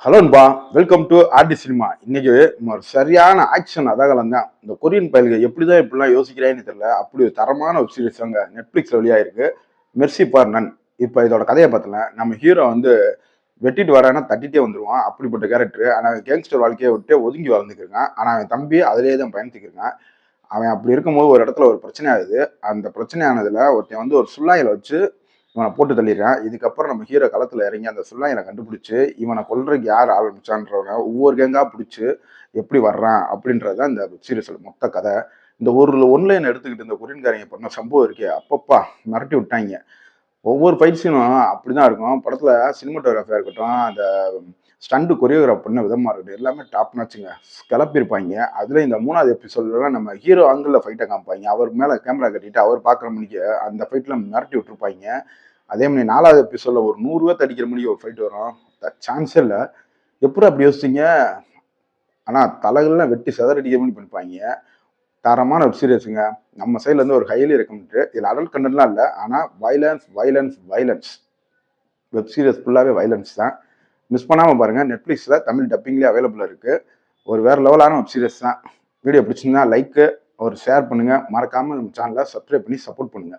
ஹலோன்பா, welcome to RT cinema. இன்னைக்கு ஒரு சரியான ஆக்ஷன் அதகலம் தான். இந்த கொரியன் பயல்கள் எப்படிதான் இப்படிலாம் யோசிக்கிறான்னு தெரியல. அப்படி ஒரு தரமான வெப் சீரிஸ் அங்க நெட்ஃபிளிக்ஸ்ல வெளியாயிருக்கு. Mercy for none. இப்போ இதோட கதையை பார்த்தல நம்ம ஹீரோ வந்து வெட்டிட்டு வரானா தட்டிட்டே வந்துருவான். அப்படிப்பட்ட கேரக்டர். ஆனா கேங்ஸ்டர் வாழ்க்கையை விட்டு ஒதுங்கி வளர்ந்துக்கிருக்கான். ஆனா அவன் தம்பி அதிலேயே தான் பயணித்துக்கிருக்கான். அவன் அப்படி இருக்கும்போது ஒரு இடத்துல ஒரு பிரச்சனை ஆகுது. அந்த பிரச்சனை ஆனதுல ஒருத்தன் வந்து ஒரு சுள்ளாயில வச்சு இவனை போட்டு தள்ளிடுறான். இதுக்கப்புறம் நம்ம ஹீரோ களத்துல இறங்கி அந்த சுள்ளாயனை கண்டுபிடிச்சு இவனை கொல்றதுக்கு யார் ஆரம்பிச்சான்றவன ஒவ்வொரு கேங்கா பிடிச்சி எப்படி வர்றான் அப்படின்றதான் இந்த வெப் சீரிஸோட மொத்த கதை. இந்த ஒரு ஒன்லைன் எடுத்துக்கிட்டு இந்த கொரியன்காரங்க பண்ண சம்பவம் இருக்கே அப்பப்பா மிரட்டி விட்டாங்க. ஒவ்வொரு ஃபைட் சீனும் அப்படிதான் இருக்கும். படத்துல சினிமாட்டோகிராஃபியா இருக்கட்டும், அந்த ஸ்டண்ட் கொரியோகிராஃப் பண்ண விதமா இருக்கட்டும், எல்லாமே டாப் நாச்சுங்க. கிளப்பியிருப்பாங்க. அதுல இந்த 3வது எபிசோட்லாம் நம்ம ஹீரோ ஆங்கிள் ஃபைட்டை காமிப்பாங்க. அவர் மேல கேமரா கட்டிட்டு அவர் பார்க்குற மணிக்கு அந்த ஃபைட்ல மிரட்டி விட்டுருப்பாங்க. அதே மாதிரி 4வது எபிசோட்ல ஒரு 100 பேர்த்த அடிக்கிற மணிக்கு ஒரு ஃபைட் வரும். சான்ஸே இல்லை. எப்படி அப்படி யோசிச்சீங்க? ஆனா தலைகள்லாம் வெட்டி செதறடிக்கிற மாதிரி பண்ணிப்பாங்க. தரமான வெப் சீரிஸுங்க. நம்ம சைட்ல இருந்து ஒரு ஹைலி ரெக்கமெண்டட். இதுல அடல்ட் கண்டென்ட்லாம் இல்லை. ஆனா violence violence violence. Web series ஃபுல்லாவே வைலன்ஸ் தான். மிஸ் பண்ணாம பாருங்க. நெட்ஃபிளிக்ஸ்ல தமிழ் டப்பிங்லேயே அவைலபிளா இருக்கு. ஒரு வேற லெவலான வெப் சீரிஸ் தான். வீடியோ பிடிச்சிருந்தா லைக் ஒரு ஷேர் பண்ணுங்க. மறக்காம நம்ம சேனலை சப்ஸ்கிரைப் பண்ணி சப்போர்ட் பண்ணுங்க.